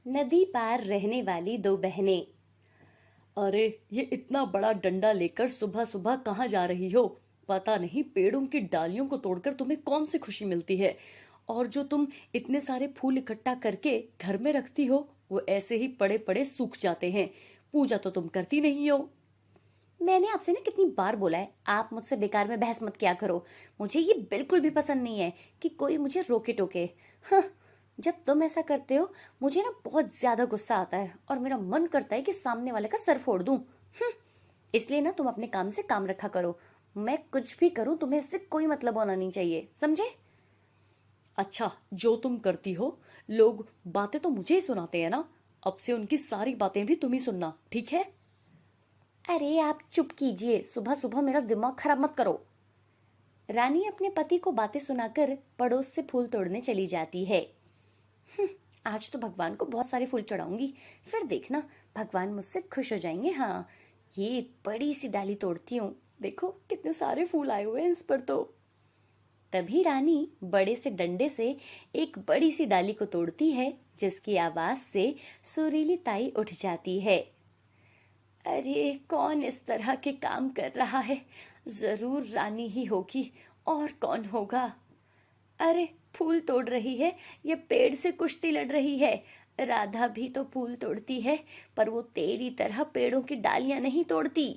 नदी पार रहने वाली दो बहनें। अरे ये इतना बड़ा डंडा लेकर सुबह सुबह कहाँ जा रही हो? पता नहीं पेड़ों की डालियों को तोड़कर तुम्हें कौन सी खुशी मिलती है। और जो तुम इतने सारे फूल इकट्ठा करके घर में रखती हो वो ऐसे ही पड़े पड़े सूख जाते हैं। पूजा तो तुम करती नहीं हो। मैंने आपसे ना कितनी बार बोला है, आप मुझसे बेकार में बहस मत किया करो। मुझे ये बिल्कुल भी पसंद नहीं है कि कोई मुझे रोके टोके। हाँ, जब तुम ऐसा करते हो मुझे ना बहुत ज्यादा गुस्सा आता है और मेरा मन करता है कि सामने वाले का सर फोड़ दूं। इसलिए ना तुम अपने काम से काम रखा करो। मैं कुछ भी करूं तुम्हें इससे कोई मतलब होना नहीं चाहिए, समझे? अच्छा, जो तुम करती हो, लोग बातें तो मुझे ही सुनाते हैं ना। अब से उनकी सारी बातें भी तुम ही सुनना, ठीक है? अरे आप चुप कीजिए, सुबह सुबह मेरा दिमाग खराब मत करो। रानी अपने पति को बातें सुनाकर पड़ोस से फूल तोड़ने चली जाती है। आज तो भगवान को बहुत सारे फूल चढ़ाऊंगी, फिर देखना भगवान मुझसे खुश हो जाएंगे। हाँ, ये बड़ी सी डाली तोड़ती हूँ, देखो कितने सारे फूल आए हुए हैं इस पर तो। तभी रानी बड़े से डंडे से एक बड़ी सी डाली को तोड़ती है, जिसकी आवाज से सुरीली ताई उठ जाती है। अरे कौन इस तरह के काम कर रहा है? जरूर रानी ही होगी, और कौन होगा? अरे फूल तोड़ रही है, ये पेड़ से कुश्ती लड़ रही है। राधा भी तो फूल तोड़ती है, पर वो तेरी तरह पेड़ों की डालियां नहीं तोड़ती।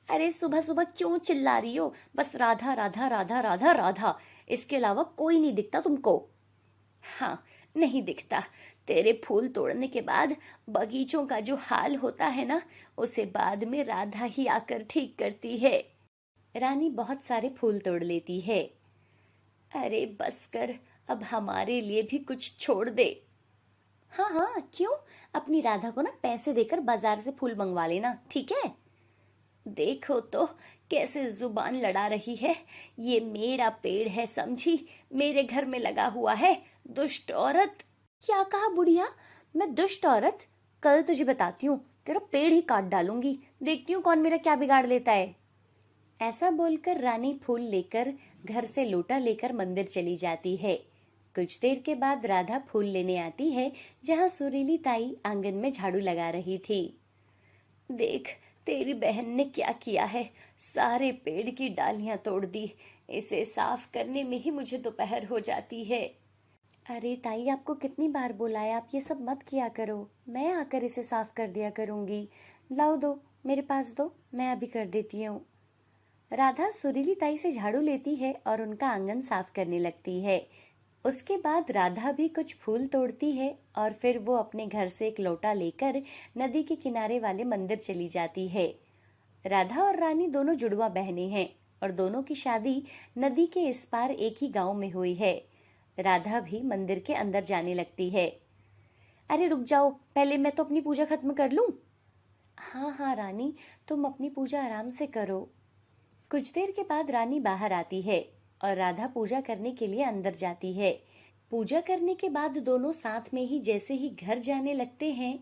अरे सुबह सुबह क्यों चिल्ला रही हो? बस राधा राधा राधा राधा राधा, इसके अलावा कोई नहीं दिखता तुमको? हाँ, नहीं दिखता। तेरे फूल तोड़ने के बाद बगीचों का जो हाल होता है ना, उसे बाद में राधा ही आकर ठीक करती है। रानी बहुत सारे फूल तोड़ लेती है। अरे बस कर, अब हमारे लिए भी कुछ छोड़ दे। हाँ हाँ, क्यों? अपनी राधा को ना पैसे देकर बाजार से फूल मंगवा लेना, ठीक है? देखो तो कैसे जुबान लड़ा रही है। ये मेरा पेड़ है, समझी? मेरे घर में लगा हुआ है, दुष्ट औरत। क्या कहा बुढ़िया? मैं दुष्ट औरत? कल तुझे बताती हूँ, तेरा पेड़ ही काट डालूंगी। देखती हूँ कौन मेरा क्या बिगाड़ लेता है। ऐसा बोलकर रानी फूल लेकर घर से लोटा लेकर मंदिर चली जाती है। कुछ देर के बाद राधा फूल लेने आती है, जहाँ सुरीली ताई आंगन में झाड़ू लगा रही थी। देख, तेरी बहन ने क्या किया है, सारे पेड़ की डालियां तोड़ दी। इसे साफ करने में ही मुझे दोपहर हो जाती है। अरे ताई, आपको कितनी बार बोला है आप ये सब मत किया करो, मैं आकर इसे साफ कर दिया करूंगी। लाओ, दो मेरे पास दो, मैं अभी कर देती हूँ। राधा सुरीली ताई से झाड़ू लेती है और उनका आंगन साफ करने लगती है। उसके बाद राधा भी कुछ फूल तोड़ती है और फिर वो अपने घर से एक लोटा लेकर नदी के किनारे वाले मंदिर चली जाती है। राधा और रानी दोनों जुड़वा बहनें हैं और दोनों की शादी नदी के इस पार एक ही गांव में हुई है। राधा भी मंदिर के अंदर जाने लगती है। अरे रुक जाओ, पहले मैं तो अपनी पूजा खत्म कर लूं। हाँ हाँ रानी, तुम अपनी पूजा आराम से करो। कुछ देर के बाद रानी बाहर आती है और राधा पूजा करने के लिए अंदर जाती है। पूजा करने के बाद दोनों साथ में ही जैसे ही घर जाने लगते हैं।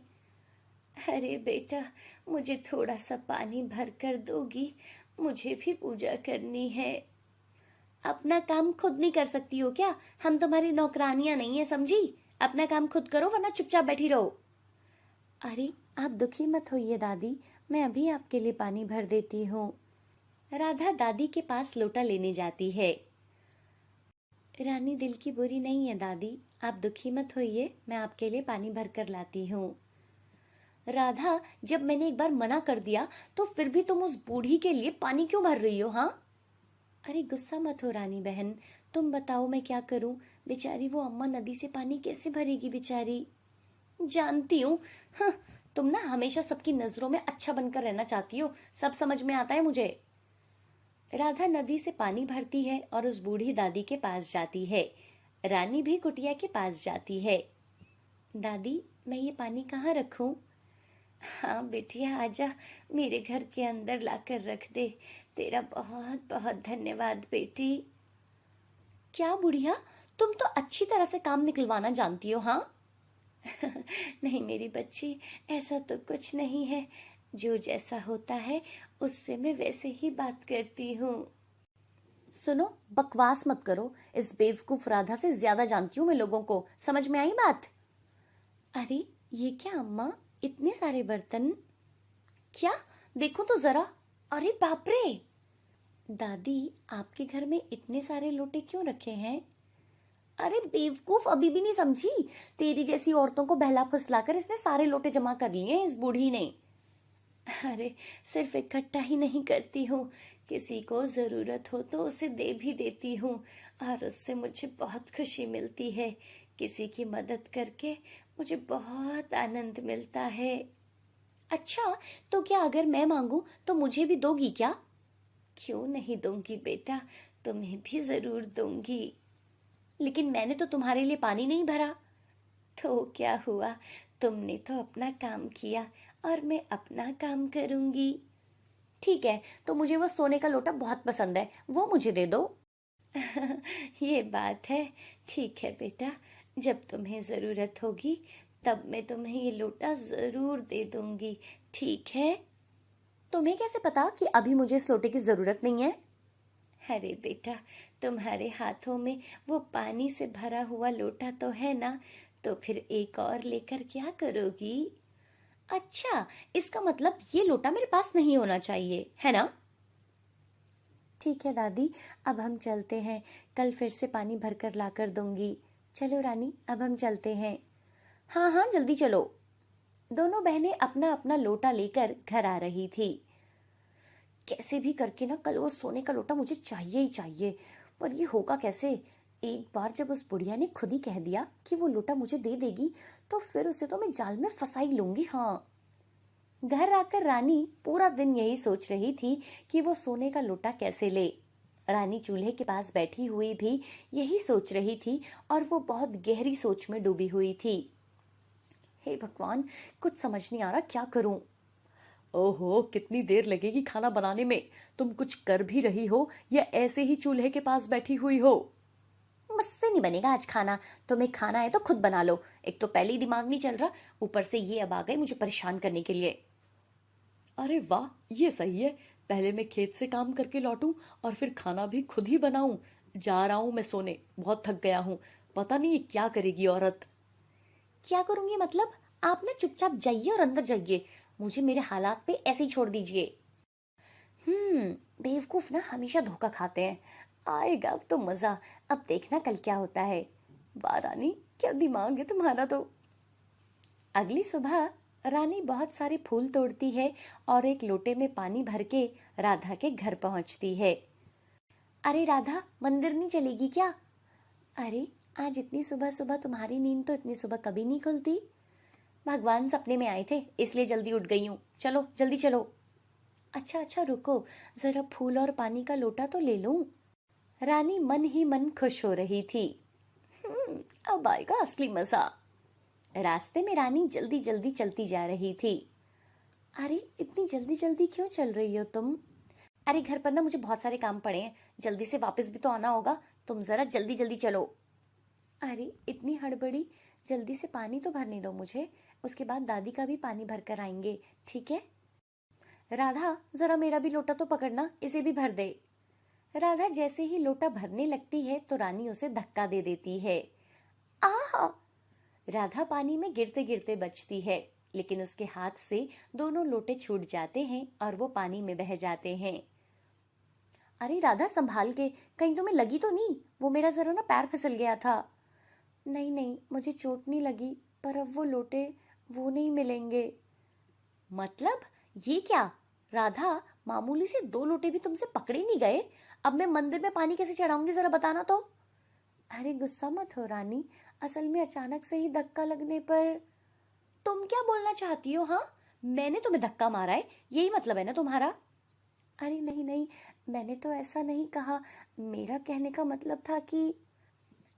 अरे बेटा, मुझे थोड़ा सा पानी भर कर दोगी? मुझे भी पूजा करनी है। अपना काम खुद नहीं कर सकती हो क्या? हम तुम्हारी नौकरानियां नहीं है, समझी? अपना काम खुद करो, वरना चुपचाप बैठी रहो। अरे आप दुखी मत होइए दादी, मैं अभी आपके लिए पानी भर देती हूँ। राधा दादी के पास लोटा लेने जाती है। रानी दिल की बुरी नहीं है दादी, आप दुखी मत होइए, मैं आपके लिए पानी भर कर लाती हूँ। राधा, जब मैंने एक बार मना कर दिया तो फिर भी तुम उस बूढ़ी के लिए पानी क्यों भर रही हो? हाँ, अरे गुस्सा मत हो रानी बहन, तुम बताओ मैं क्या करूं? बेचारी वो अम्मा नदी से पानी कैसे भरेगी बेचारी? जानती हूँ। हाँ, तुम ना हमेशा सबकी नजरों में अच्छा बनकर रहना चाहती हो, सब समझ में आता है मुझे। राधा नदी से पानी भरती है और उस बूढ़ी दादी के पास जाती है। रानी भी कुटिया के पास जाती है। दादी, मैं ये पानी कहाँ रखूं? हाँ बेटिया, आजा, मेरे घर के अंदर लाकर रख दे। तेरा बहुत बहुत धन्यवाद बेटी। क्या बुढ़िया, तुम तो अच्छी तरह से काम निकलवाना जानती हो। हाँ? नहीं मेरी बच्ची, ऐसा तो कुछ नहीं है, जो जैसा होता है उससे मैं वैसे ही बात करती हूँ। सुनो, बकवास मत करो, इस बेवकूफ राधा से ज्यादा जानती हूँ मैं लोगों को, समझ में आई बात? अरे ये क्या अम्मा, इतने सारे बर्तन? क्या, देखो तो जरा। अरे बाप रे! दादी, आपके घर में इतने सारे लोटे क्यों रखे हैं? अरे बेवकूफ, अभी भी नहीं समझी? तेरी जैसी औरतों को बहला फुसलाकर इसने सारे लोटे जमा कर लिए हैं इस बूढ़ी ने। अरे सिर्फ इकट्ठा ही नहीं करती हूँ, किसी को जरूरत हो तो उसे दे भी देती हूँ, और उससे मुझे बहुत खुशी मिलती है। किसी की मदद करके मुझे बहुत आनंद मिलता है। अच्छा, तो क्या अगर मैं मांगू तो मुझे भी दोगी क्या? क्यों नहीं दूंगी बेटा, तुम्हें भी जरूर दूंगी। लेकिन मैंने तो तुम्हारे लिए पानी नहीं भरा। तो क्या हुआ, तुमने तो अपना काम किया और मैं अपना काम करूंगी। ठीक है, तो मुझे वो सोने का लोटा बहुत पसंद है, वो मुझे दे दो। ये बात है। ठीक है बेटा, जब तुम्हें जरूरत होगी तब मैं तुम्हें ये लोटा जरूर दे दूंगी, ठीक है? तुम्हें कैसे पता कि अभी मुझे इस लोटे की जरूरत नहीं है? अरे बेटा, तुम्हारे हाथों में वो पानी से भरा हुआ लोटा तो है ना, तो फिर एक और लेकर क्या करोगी? अच्छा, इसका मतलब ये लोटा मेरे पास नहीं होना चाहिए, है ना? ठीक है दादी, अब हम चलते हैं, कल फिर से पानी भरकर लाकर दूंगी। चलो रानी, अब हम चलते हैं। हाँ हाँ, जल्दी चलो। दोनों बहनें अपना अपना लोटा लेकर घर आ रही थी। कैसे भी करके ना कल वो सोने का लोटा मुझे चाहिए ही चाहिए, पर ये होगा कैसे? एक बार जब उस बुढ़िया ने खुद ही कह दिया कि वो लोटा मुझे दे देगी, तो फिर उसे तो मैं जाल में फंसा ही लूंगी। हाँ। घर आकर रानी पूरा दिन यही सोच रही थी कि वो सोने का लोटा कैसे ले। रानी चूल्हे के पास बैठी हुई भी यही सोच रही थी, और वो बहुत गहरी सोच में डूबी हुई थी। हे भगवान, कुछ समझ नहीं आ रहा, क्या करूं? ओहो, कितनी देर लगेगी खाना बनाने में? तुम कुछ कर भी रही हो या ऐसे ही चूल्हे के पास बैठी हुई हो? मुझसे नहीं बनेगा आज खाना, तुम्हें खाना है तो खुद बना लो। एक तो पहले ही दिमाग नहीं चल रहा, ऊपर से ये अब आ गए मुझे परेशान करने के लिए। अरे वाह, ये सही है। पहले मैं खेत से काम करके लौटूं और फिर खाना भी खुद ही बनाऊं। जा रहा हूं मैं सोने, बहुत थक गया हूं। पता नहीं ये क्या करेगी औरत। क्या करूंगी मतलब? आप ना चुपचाप जाइए और अंदर जाइए, मुझे मेरे हालात पे ऐसे ही छोड़ दीजिए। बेवकूफ ना हमेशा धोखा खाते हैं। आएगा अब तो मजा, अब देखना कल क्या होता है। वाह रानी, क्या दिमाग है तुम्हारा तो। अगली सुबह रानी बहुत सारे फूल तोड़ती है और एक लोटे में पानी भर के राधा के घर पहुंचती है। अरे राधा, मंदिर नहीं चलेगी क्या? अरे, आज इतनी सुबह सुबह तुम्हारी नींद तो इतनी सुबह कभी नहीं खुलती। भगवान सपने में आए थे इसलिए जल्दी उठ गई हूँ, चलो जल्दी चलो। अच्छा अच्छा, रुको, जरा फूल और पानी का लोटा तो ले लूं। रानी मन ही मन खुश हो रही थी। अब आएगा असली मजा। रास्ते में रानी जल्दी जल्दी चलती जा रही थी। अरे इतनी जल्दी जल्दी क्यों चल रही हो तुम? अरे घर पर ना मुझे बहुत सारे काम पड़े हैं, जल्दी से वापस भी तो आना होगा, तुम जरा जल्दी जल्दी चलो। अरे इतनी हड़बड़ी, जल्दी से पानी तो भरने दो मुझे, उसके बाद दादी का भी पानी भर कर आएंगे, ठीक है? राधा, जरा मेरा भी लोटा तो पकड़ना, इसे भी भर दे। राधा जैसे ही लोटा भरने लगती है तो रानी उसे धक्का दे देती है। आह! राधा पानी में गिरते गिरते बचती है, लेकिन उसके हाथ से दोनों लोटे छूट जाते हैं और वो पानी में बह जाते हैं। अरे राधा, संभाल के, कहीं तुम्हें लगी तो नहीं? वो मेरा जरा ना पैर फिसल गया था। नहीं नहीं, मुझे चोट नहीं लगी, पर अब वो लोटे वो नहीं मिलेंगे। मतलब ये क्या? राधा, मामूली से दो लोटे भी तुमसे पकड़े नहीं गए, अब मैं मंदिर में पानी कैसे चढ़ाऊंगी, जरा बताना तो। अरे गुस्सा मत हो रानी, असल में अचानक से ही धक्का लगने पर। तुम क्या बोलना चाहती हो? हाँ, मैंने तुम्हें धक्का मारा है, यही मतलब है ना तुम्हारा? अरे नहीं नहीं, मैंने तो ऐसा नहीं कहा, मेरा कहने का मतलब था कि।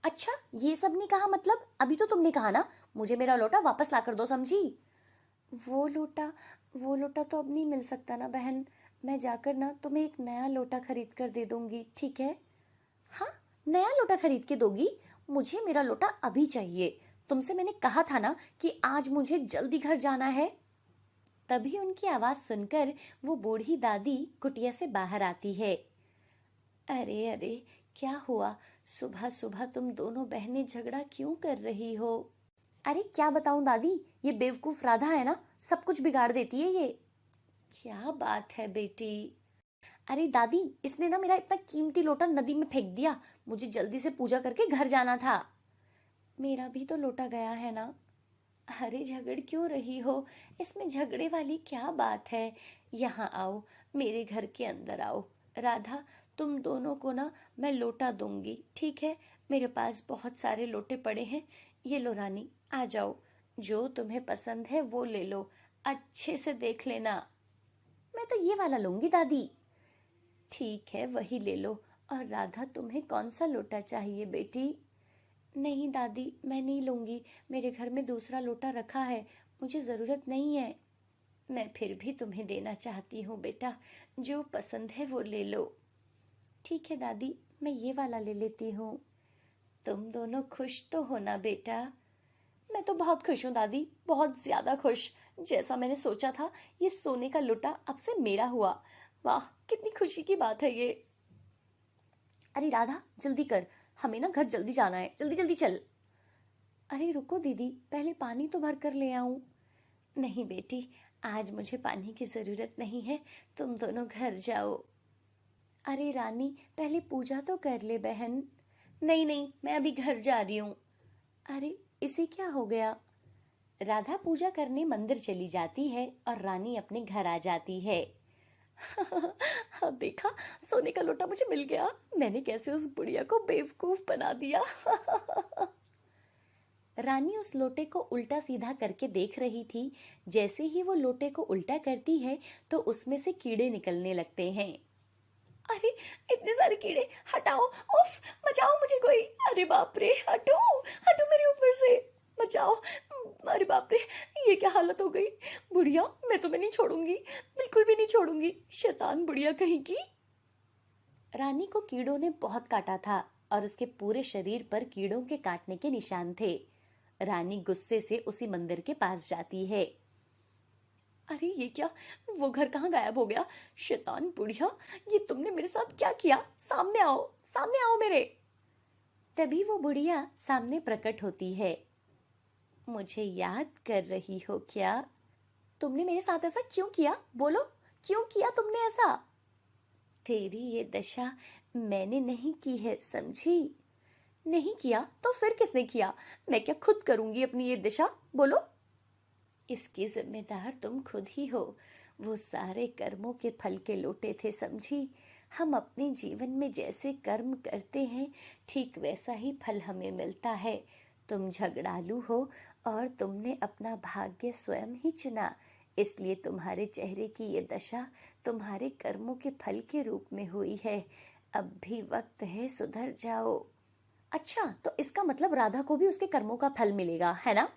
अच्छा, ये सब नहीं कहा मतलब? अभी तो तुमने कहा ना मुझे मेरा लोटा वापस लाकर दो, समझी? वो लोटा, वो लोटा तो अब नहीं मिल सकता ना बहन, मैं जाकर ना तुम्हें एक नया लोटा खरीद कर दे दूंगी, ठीक है? हाँ, नया लोटा खरीद के दोगी? मुझे मेरा लोटा अभी चाहिए, तुमसे मैंने कहा था ना कि आज मुझे जल्दी घर जाना है। तभी उनकी आवाज सुनकर वो बूढ़ी दादी कुटिया से बाहर आती है। अरे अरे, क्या हुआ? सुबह सुबह तुम दोनों बहनें झगड़ा क्यों कर रही हो? अरे क्या बताऊं दादी, ये बेवकूफ राधा है ना, सब कुछ बिगाड़ देती है ये। क्या बात है बेटी। अरे दादी, इसने ना मेरा इतना कीमती लोटा नदी में फेंक दिया। मुझे जल्दी से पूजा करके घर जाना था। मेरा भी तो लोटा गया है ना। अरे झगड़ क्यों रही हो, इसमें झगड़े वाली क्या बात है। यहाँ आओ, मेरे घर के अंदर आओ। राधा, तुम दोनों को ना मैं लोटा दूंगी, ठीक है। मेरे पास बहुत सारे लोटे पड़े हैं। ये लो रानी, आ जाओ। जो तुम्हें पसंद है वो ले लो, अच्छे से देख लेना। मैं तो ये वाला लूंगी दादी। ठीक है, वही ले लो। और राधा, तुम्हें कौन सा लोटा चाहिए बेटी? नहीं दादी, मैं नहीं लूंगी। मेरे घर में दूसरा लोटा रखा है, मुझे जरूरत नहीं है। मैं फिर भी तुम्हें देना चाहती हूँ बेटा, जो पसंद है वो ले लो। ठीक है दादी, मैं ये वाला ले लेती हूँ। तुम दोनों खुश तो हो ना बेटा? मैं तो बहुत खुश हूँ दादी, बहुत ज्यादा खुश। जैसा मैंने सोचा था, ये सोने का लोटा अब से मेरा हुआ। वाह, कितनी खुशी की बात है ये। अरे राधा, जल्दी कर, हमें ना घर जल्दी जाना है, जल्दी जल्दी चल। अरे रुको दीदी, पहले पानी तो भर कर ले आऊं। नहीं बेटी, आज मुझे पानी की जरूरत नहीं है, तुम दोनों घर जाओ। अरे रानी, पहले पूजा तो कर ले बहन। नहीं नहीं, मैं अभी घर जा रही हूँ। अरे, इसे क्या हो गया? राधा पूजा करने मंदिर चली जाती है और रानी अपने घर आ जाती है। देखा, सोने का लोटा मुझे मिल गया। मैंने कैसे उस बुढ़िया को बेवकूफ बना दिया। रानी उस लोटे को उल्टा सीधा करके देख रही थी। जैसे ही वो लोटे को उल्टा करती है तो उसमें से कीड़े निकलने लगते हैं। अरे, इतने सारे कीड़े, हटाओ, उफ, बचाओ मुझे कोई। अरे बाप रे, हटो, हटो मेरे ऊपर से, बचाओ। अरे बाप रे, ये क्या हालत हो गई। बुढ़िया, मैं तुम्हें नहीं छोड़ूंगी, बिल्कुल भी नहीं छोड़ूंगी, शैतान बुढ़िया कहीं की। रानी को कीड़ों ने बहुत काटा था और उसके पूरे शरीर पर कीड़ों के काटने के निशान थे। रानी गुस्से से उसी मंदिर के पास जाती है। अरे ये क्या, वो घर कहाँ गायब हो गया। शैतान बुढ़िया, ये तुमने मेरे साथ क्या किया। सामने आओ, सामने आओ मेरे। तभी वो बुढ़िया सामने प्रकट होती है। मुझे याद कर रही हो क्या? तुमने मेरे साथ ऐसा क्यों किया, बोलो, क्यों किया तुमने ऐसा? तेरी ये दशा मैंने नहीं की है, समझी? नहीं किया तो फिर किसने किया? मैं क्या खुद करूंगी अपनी ये दशा, बोलो? इसकी जिम्मेदार तुम खुद ही हो। वो सारे कर्मों के फल के लोटे थे, समझी? हम अपने जीवन में जैसे कर्म करते हैं, ठीक वैसा ही फल हमें मिलता है। तुम झगड़ालू हो और तुमने अपना भाग्य स्वयं ही चुना, इसलिए तुम्हारे चेहरे की ये दशा तुम्हारे कर्मों के फल के रूप में हुई है। अब भी वक्त है, सुधर जाओ। अच्छा, तो इसका मतलब राधा को भी उसके कर्मों का फल मिलेगा, है ना?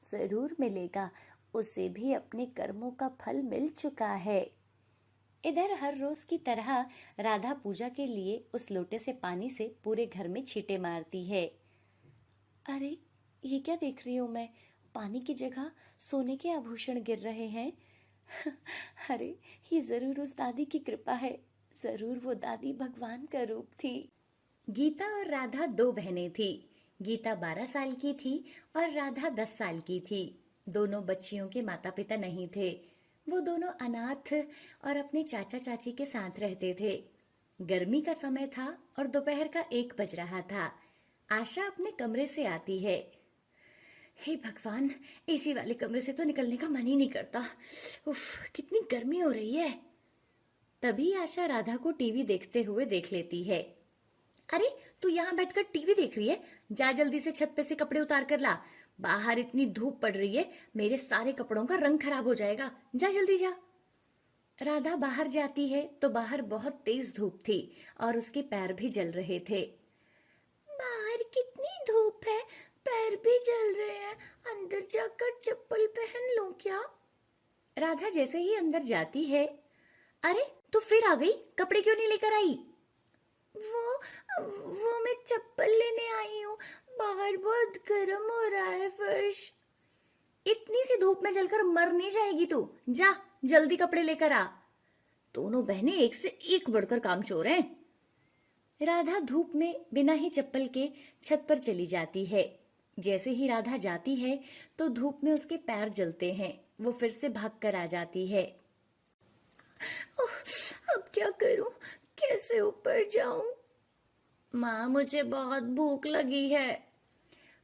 जरूर मिलेगा, उसे भी अपने कर्मों का फल मिल चुका है। इधर हर रोज की तरह राधा पूजा के लिए उस लोटे से पानी से पूरे घर में छींटे मारती है। अरे, ये क्या देख रही हूँ मैं? पानी की जगह सोने के आभूषण गिर रहे हैं। अरे, ये जरूर उस दादी की कृपा है, जरूर वो दादी भगवान का रूप थी। गीता और राधा दो बहनें थी। गीता 12 साल की थी और राधा 10 साल की थी। दोनों बच्चियों के माता पिता नहीं थे। वो दोनों अनाथ और अपने चाचा चाची के साथ रहते थे। गर्मी का समय था और दोपहर का 1 बज रहा था। आशा अपने कमरे से आती है। हे भगवान, एसी वाले कमरे से तो निकलने का मन ही नहीं करता। उफ, कितनी गर्मी हो रही है। तभी आशा राधा को टीवी देखते हुए देख लेती है। अरे, तू यहाँ बैठकर टीवी देख रही है? जा जल्दी से छत पे से कपड़े उतार कर ला। बाहर इतनी धूप पड़ रही है, मेरे सारे कपड़ों का रंग खराब हो जाएगा। जा जल्दी जा। राधा बाहर जाती है तो बाहर बहुत तेज धूप थी और उसके पैर भी जल रहे थे। बाहर कितनी धूप है, पैर भी जल रहे हैं, अंदर जाकर चप्पल पहन लूं क्या? राधा जैसे ही अंदर जाती है, अरे तू फिर आ गई, कपड़े क्यों नहीं लेकर आई? वो मैं चप्पल लेने आई हूँ, बाहर बहुत गर्म हो रहा है फर्श। इतनी सी धूप में जलकर मर नहीं जाएगी तू, जा जल्दी कपड़े लेकर आ। दोनों बहनें एक से एक बढ़कर कामचोर हैं। राधा धूप में बिना ही चप्पल के छत पर चली जाती है। जैसे ही राधा जाती है तो धूप में उसके पैर जलते हैं। वो फिर से भाग कर आ जाती है। ओह, अब क्या करूं? कैसे ऊपर जाऊं? माँ, मुझे बहुत भूख लगी है।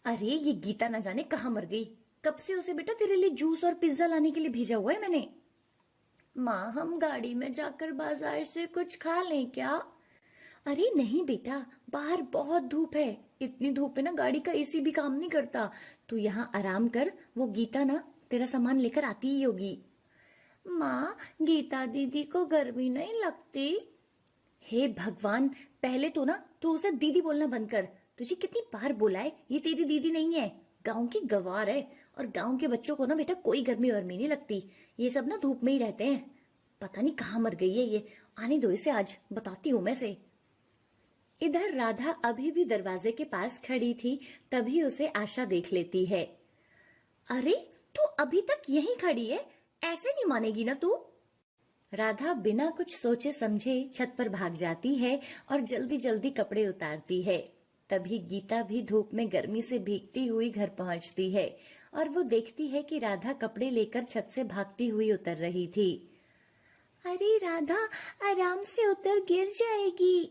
अरे, ये गीता ना जाने कहाँ मर गई। कब से उसे बेटा तेरे लिए जूस और पिज्जा लाने के लिए भेजा हुआ है मैंने। माँ, हम गाड़ी में जाकर बाजार से कुछ खा लें क्या? अरे नहीं बेटा, बाहर बहुत धूप है। इतनी धूप है ना, गाड़ी का एसी भी काम नहीं करता। तू यहाँ आराम कर, वो गीता ना तेरा सामान लेकर आती ही होगी। माँ, गीता दीदी को गर्मी नहीं लगती? हे भगवान, पहले तो ना तू उसे दीदी बोलना बंद कर। तुझे कितनी बार बोला है, ये तेरी दीदी नहीं है, गांव की गवार है। और गांव के बच्चों को ना बेटा कोई गर्मी वर्मी नहीं लगती। ये सब ना धूप में ही रहते हैं। पता नहीं कहाँ मर गई है ये। आने दो इसे, आज बताती हूँ मैं से। इधर राधा अभी भी दरवाजे के पास खड़ी थी, तभी उसे आशा देख लेती है। अरे, तू अभी तक यहीं खड़ी है? ऐसे नहीं मानेगी ना तू? राधा बिना कुछ सोचे समझे छत पर भाग जाती है और जल्दी जल्दी कपड़े उतारती है। तभी गीता भी धूप में गर्मी से भीगती हुई घर पहुंचती है और वो देखती है कि राधा कपड़े लेकर छत से भागती हुई उतर रही थी। अरे राधा, आराम से उतर, गिर जाएगी।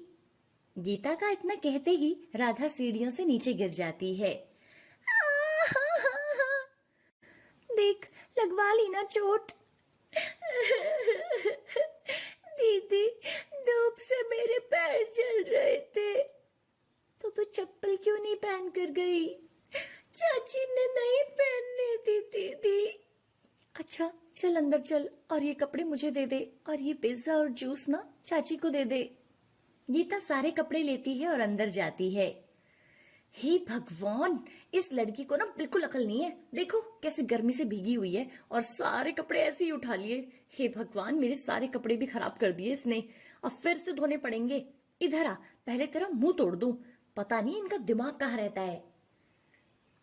गीता का इतना कहते ही राधा सीढ़ियों से नीचे गिर जाती है। देख, लगवा ली ना चोट। दीदी, धूप से मेरे पैर जल रहे थे। तो चप्पल क्यों नहीं पहन कर गई? चाची ने नहीं पहनने दी दीदी। अच्छा, चल अंदर चल और ये कपड़े मुझे दे दे, और ये पिज्जा और जूस ना चाची को दे दे। गीता सारे कपड़े लेती है और अंदर जाती है। हे भगवान, इस लड़की को ना बिल्कुल अकल नहीं है। देखो कैसे गर्मी से भीगी हुई है और सारे कपड़े ऐसे ही उठा लिए। हे भगवान, मेरे सारे कपड़े भी खराब कर दिए इसने। अब फिर से धोने पड़ेंगे। इधर आ, पहले तेरा मुंह तोड़ दूं। पता नहीं इनका दिमाग कहाँ रहता है।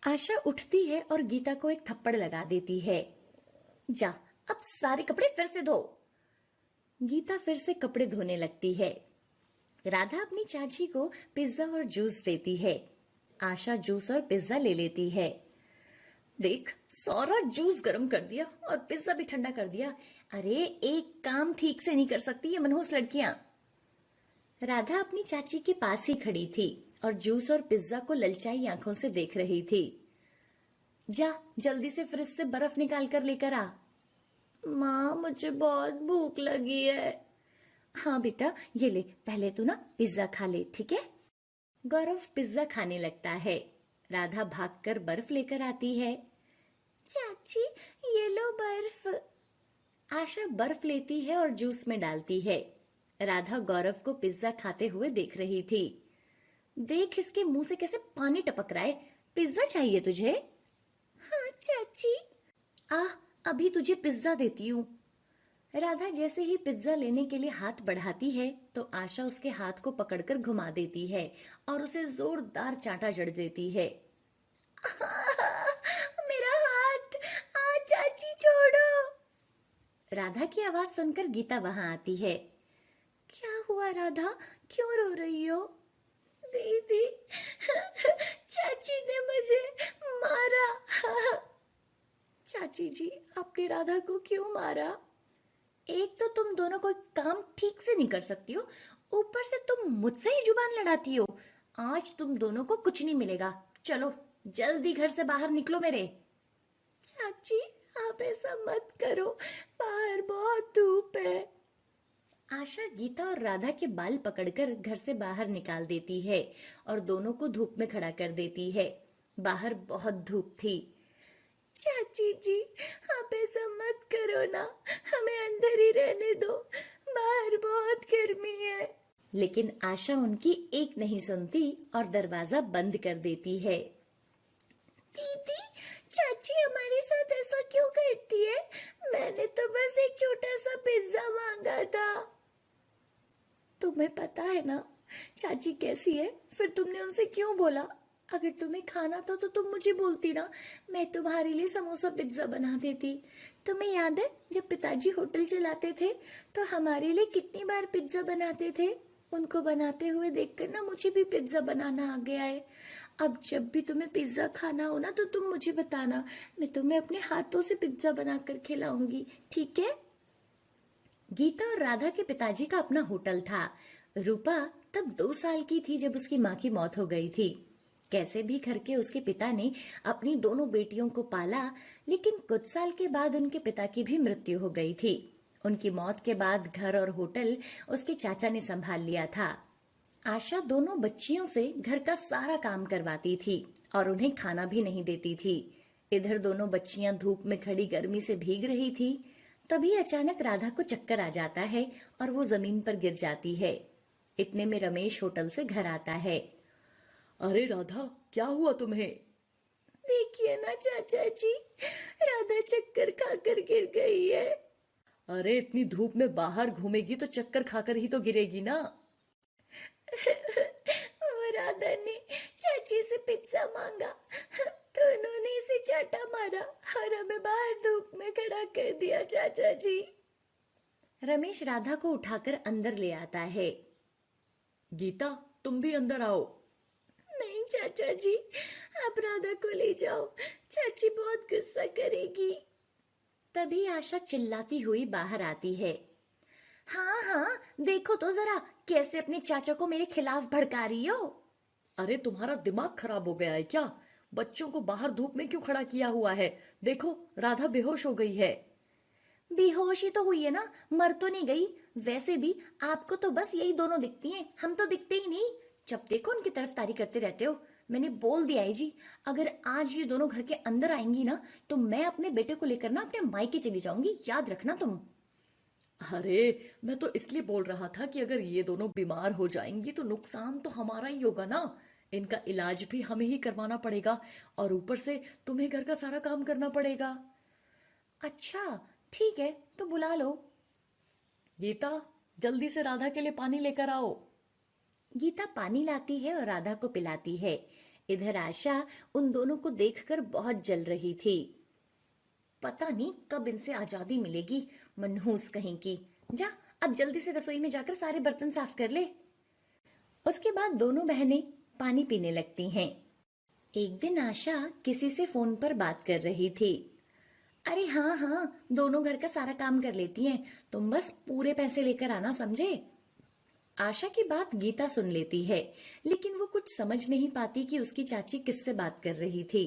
आशा उठती है और गीता को एक थप्पड़ लगा देती है। जा, अब सारे कपड़े फिर से धो। गीता फिर से कपड़े धोने लगती है। राधा अपनी चाची को पिज्जा और जूस देती है। आशा जूस और पिज्जा ले लेती है। देख, सारा जूस गर्म कर दिया और पिज्जा भी ठंडा कर दिया। अरे, एक काम ठीक से नहीं कर सकती ये मनहूस लड़कियां। राधा अपनी चाची के पास ही खड़ी थी और जूस और पिज्जा को ललचाई आंखों से देख रही थी। जा, जल्दी से फ्रिज से बर्फ निकाल कर लेकर आ। माँ, मुझे बहुत भूख लगी है। हाँ बेटा, ये ले, पहले तू ना पिज्जा खा ले, ठीक है? गौरव पिज्जा खाने लगता है। राधा भागकर बर्फ लेकर आती है। चाची, ये लो बर्फ। आशा बर्फ लेती है और जूस में डालती है। राधा गौरव को पिज्जा खाते हुए देख रही थी। देख, इसके मुंह से कैसे पानी टपक रहा है। पिज्जा चाहिए तुझे? हाँ चाची। अभी तुझे पिज्जा देती हूँ। राधा जैसे ही पिज्जा लेने के लिए हाथ बढ़ाती है तो आशा उसके हाथ को पकड़कर घुमा देती है और उसे जोरदार चांटा जड़ देती है। मेरा हाथ, चाची छोड़ो। राधा की आवाज सुनकर गीता वहां आती है। क्या हुआ राधा, क्यों रो रही हो? दीदी, चाची ने मुझे मारा। चाची जी, आपने राधा को क्यों मारा? एक तो तुम दोनों कोई काम ठीक से नहीं कर सकती हो, ऊपर से तुम मुझसे ही जुबान लड़ाती हो। आज तुम दोनों को कुछ नहीं मिलेगा। चलो जल्दी घर से बाहर निकलो मेरे। चाची, आप ऐसा मत करो, बाहर बहुत धूप है। आशा गीता और राधा के बाल पकड़कर घर से बाहर निकाल देती है और दोनों को धूप में खड़ा कर देती है। बाहर बहुत धूप थी। चाची जी, आप ऐसा मत करो ना, हमें अंदर ही रहने दो, बाहर बहुत गर्मी है। लेकिन आशा उनकी एक नहीं सुनती और दरवाजा बंद कर देती है। दीदी, चाची हमारे साथ ऐसा क्यों करती है? मैंने तो बस एक छोटा सा पिज्जा मांगा था। तुम्हें पता है ना चाची कैसी है? फिर तुमने उनसे क्यों बोला? अगर तुम्हें खाना था तो तुम मुझे बोलती ना, मैं तुम्हारे लिए समोसा पिज्जा बना देती। तुम्हें याद है जब पिताजी होटल चलाते थे तो हमारे लिए कितनी बार पिज्जा बनाते थे? उनको बनाते हुए देखकर ना मुझे भी पिज्जा बनाना आ गया है। अब जब भी तुम्हें पिज्जा खाना हो ना तो तुम मुझे बताना, मैं तुम्हें अपने हाथों से पिज्जा बनाकर खिलाऊंगी, ठीक है? गीता और राधा के पिताजी का अपना होटल था। रूपा तब 2 साल की थी जब उसकी माँ की मौत हो गई थी। कैसे भी करके उसके पिता ने अपनी दोनों बेटियों को पाला, लेकिन कुछ साल के बाद उनके पिता की भी मृत्यु हो गई थी। उनकी मौत के बाद घर और होटल उसके चाचा ने संभाल लिया था। आशा दोनों बच्चियों से घर का सारा काम करवाती थी और उन्हें खाना भी नहीं देती थी। इधर दोनों बच्चियां धूप में खड़ी गर्मी से भीग रही थी। तभी अचानक राधा को चक्कर आ जाता है और वो जमीन पर गिर जाती है। इतने में रमेश होटल से घर आता है। अरे राधा, क्या हुआ तुम्हें? देखिए ना चाचा जी, राधा चक्कर खाकर गिर गई है। अरे इतनी धूप में बाहर घूमेगी तो चक्कर खाकर ही तो गिरेगी ना। वो राधा ने चाची से पिज्जा मांगा तो उन्होंने इसे चाटा मारा और हमें बाहर धूप में खड़ा कर दिया चाचा जी। रमेश राधा को उठाकर अंदर ले आता है। गीता, तुम भी अंदर आओ। नहीं चाचा जी, आप राधा को ले जाओ, चाची बहुत गुस्सा करेगी। तभी आशा चिल्लाती हुई बाहर आती है। हाँ हाँ, देखो तो जरा कैसे अपने चाचा को मेरे खिलाफ भड़का रही हो। अरे तुम्हारा दिमाग खराब हो गया है क्या? बच्चों को बाहर धूप में क्यों खड़ा किया हुआ है? देखो, राधा बेहोश हो गई है। बेहोश ही तो हुई है ना, मर तो नहीं गई। वैसे भी आपको तो बस यही दोनों दिखती हैं, हम तो दिखते ही नहीं। जब देखो उनकी तरफदारी करते रहते हो। मैंने बोल दिया है जी, अगर आज ये दोनों घर के अंदर आएंगी ना तो मैं अपने बेटे को लेकर ना अपने मायके चली जाऊंगी, याद रखना तुम। अरे मैं तो इसलिए बोल रहा था कि अगर ये दोनों बीमार हो जाएंगी तो नुकसान तो हमारा ही होगा ना। इनका इलाज भी हमें ही करवाना पड़ेगा और ऊपर से तुम्हें घर का सारा काम करना पड़ेगा। अच्छा ठीक है, तो बुला लो। गीता, जल्दी से राधा के लिए पानी लेकर आओ। गीता पानी लाती है और राधा को पिलाती है। इधर आशा उन दोनों को देखकर बहुत जल रही थी। पता नहीं कब इनसे आजादी मिलेगी, मनहूस कहीं की। जा अब जल्दी से रसोई में जाकर सारे बर्तन साफ कर ले। उसके बाद दोनों बहनें पानी पीने लगती हैं। एक दिन आशा किसी से फोन पर बात कर रही थी। अरे हाँ हाँ, दोनों घर का सारा काम कर लेती हैं, तुम बस पूरे पैसे लेकर आना, समझे? आशा की बात गीता सुन लेती है, लेकिन वो कुछ समझ नहीं पाती कि उसकी चाची किससे बात कर रही थी।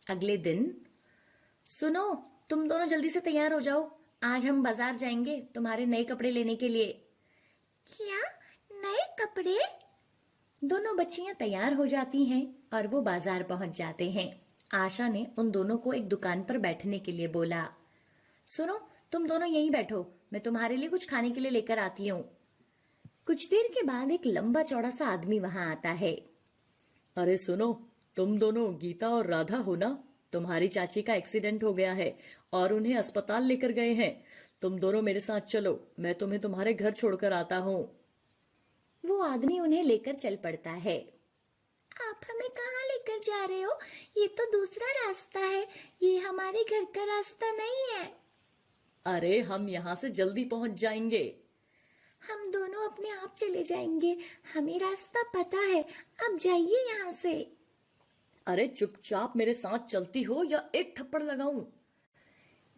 अगले दिन, सुनो, तुम दोनों जल्दी से तैयार हो जाओ, आज हम बाजार जाएंगे तुम्हारे नए कपड़े लेने के लिए। क्या नए कपड़े? दोनों बच्चियां तैयार हो जाती हैं और वो बाजार पहुंच जाते हैं। आशा ने उन दोनों को एक दुकान पर बैठने के लिए बोला। सुनो, तुम दोनों यहीं बैठो, मैं तुम्हारे लिए कुछ खाने के लिए लेकर आती हूँ। कुछ देर के बाद एक लंबा चौड़ा सा आदमी वहां आता है। अरे सुनो, तुम दोनों गीता और राधा हो ना? तुम्हारी चाची का एक्सीडेंट हो गया है और उन्हें अस्पताल लेकर गए हैं। तुम दोनों मेरे साथ चलो, मैं तुम्हें तुम्हारे घर छोड़कर आता हूँ। वो आदमी उन्हें लेकर चल पड़ता है। आप हमें कहाँ लेकर जा रहे हो? ये तो दूसरा रास्ता है, ये हमारे घर का रास्ता नहीं है। अरे हम यहाँ से जल्दी पहुंच जाएंगे। हम दोनों अपने आप चले जाएंगे, हमें रास्ता पता है, अब जाइए यहाँ से। अरे चुपचाप मेरे साथ चलती हो या एक थप्पड़ लगाऊं?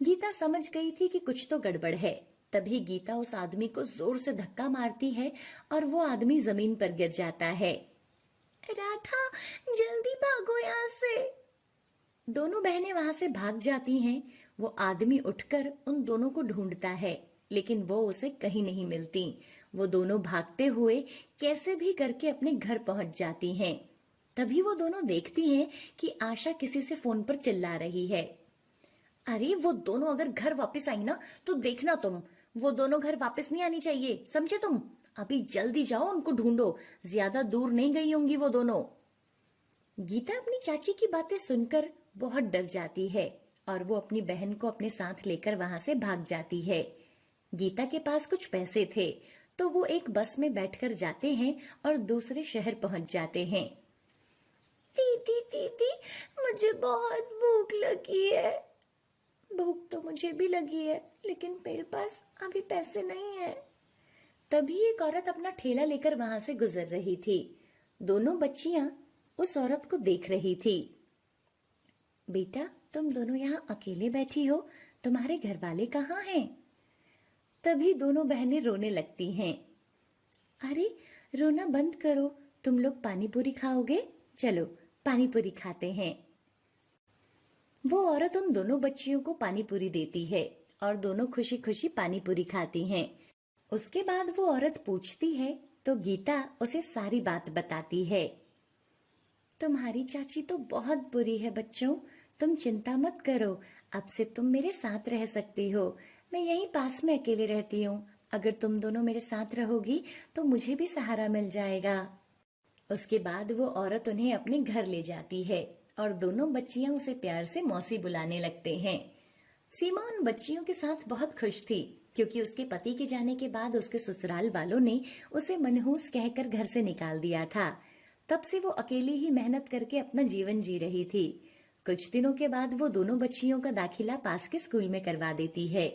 गीता समझ गई थी कि कुछ तो गड़बड़ है। तभी गीता उस आदमी को जोर से धक्का मारती है और वो आदमी जमीन पर गिर जाता है। राधा, जल्दी भागो यहाँ से। दोनों बहनें वहां से भाग जाती हैं। वो आदमी उठकर उन दोनों को ढूंढता है, लेकिन वो उसे कहीं नहीं मिलती। वो दोनों भागते हुए कैसे भी करके अपने घर पहुंच जाती हैं। तभी वो दोनों देखती हैं कि आशा किसी से फोन पर चिल्ला रही है। अरे वो दोनों अगर घर वापस आई ना तो देखना तुम, वो दोनों घर वापस नहीं आनी चाहिए, समझे तुम? अभी जल्दी जाओ, उनको ढूंढो, ज्यादा दूर नहीं गई होंगी वो दोनों। गीता अपनी चाची की बातें सुनकर बहुत डर जाती है और वो अपनी बहन को अपने साथ लेकर वहां से भाग जाती है। गीता के पास कुछ पैसे थे तो वो एक बस में बैठकर जाते हैं और दूसरे शहर पहुंच जाते हैं। दीदी दीदी, मुझे बहुत भूख लगी है। भूख तो मुझे भी लगी है, लेकिन मेरे पास अभी पैसे नहीं है। तभी एक औरत अपना ठेला लेकर वहां से गुजर रही थी। दोनों बच्चियां उस औरत को देख रही थी। बेटा, तुम दोनों यहाँ अकेले बैठी हो, तुम्हारे घर वाले कहाँ हैं? तभी दोनों बहनें रोने लगती हैं। अरे रोना बंद करो, तुम लोग पानी पूरी खाओगे? चलो पानी पूरी खाते हैं। वो औरत उन दोनों बच्चियों को पानी पूरी देती है और दोनों खुशी खुशी पानी पूरी खाती हैं। उसके बाद वो औरत पूछती है तो गीता उसे सारी बात बताती है। तुम्हारी चाची तो बहुत बुरी है बच्चों, तुम चिंता मत करो, अब से तुम मेरे साथ रह सकती हो। मैं यहीं पास में अकेले रहती हूँ, अगर तुम दोनों मेरे साथ रहोगी तो मुझे भी सहारा मिल जाएगा। उसके बाद वो औरत उन्हें अपने घर ले जाती है और दोनों बच्चियां उसे प्यार से मौसी बुलाने लगते हैं। सीमा उन बच्चियों के साथ बहुत खुश थी क्योंकि उसके पति के जाने के बाद उसके ससुराल वालों ने उसे मनहूस कहकर घर से निकाल दिया था। तब से वो अकेली ही मेहनत करके अपना जीवन जी रही थी। कुछ दिनों के बाद वो दोनों बच्चियों का दाखिला पास के स्कूल में करवा देती है।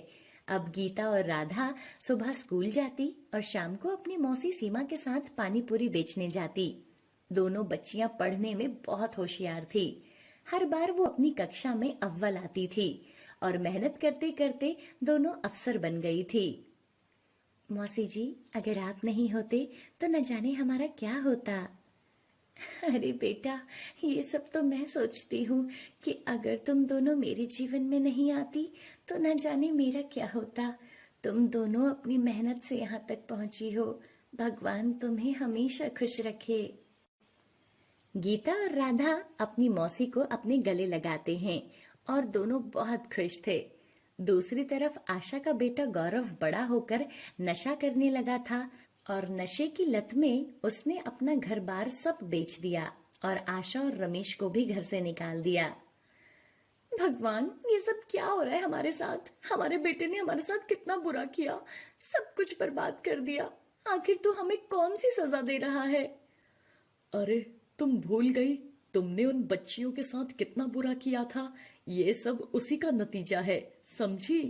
अब गीता और राधा सुबह स्कूल जाती और शाम को अपनी मौसी सीमा के साथ पानी पूरी बेचने जाती। दोनों बच्चियां पढ़ने में बहुत होशियार थी। हर बार वो अपनी कक्षा में अव्वल आती थी और मेहनत करते करते दोनों अफसर बन गई थी। मौसी जी, अगर आप नहीं होते तो न जाने हमारा क्या होता। अरे बेटा, ये सब तो मैं सोचती हूँ कि अगर तुम दोनों मेरे जीवन में नहीं आती तो न जाने मेरा क्या होता। तुम दोनों अपनी मेहनत से यहाँ तक पहुंची हो, भगवान तुम्हें हमेशा खुश रखे। गीता और राधा अपनी मौसी को अपने गले लगाते हैं और दोनों बहुत खुश थे। दूसरी तरफ आशा का बेटा गौरव बड़ा होकर नशा करने लगा था और नशे की लत में उसने अपना घर बार सब बेच दिया और आशा और रमेश को भी घर से निकाल दिया। भगवान, ये सब क्या हो रहा है हमारे साथ? हमारे बेटे ने हमारे साथ कितना बुरा किया, सब कुछ बर्बाद कर दिया। आखिर तू हमें कौन सी सजा दे रहा है? अरे तुम भूल गई, तुमने उन बच्चियों के साथ कितना बुरा किया था। ये सब उसी का नतीजा है, समझी?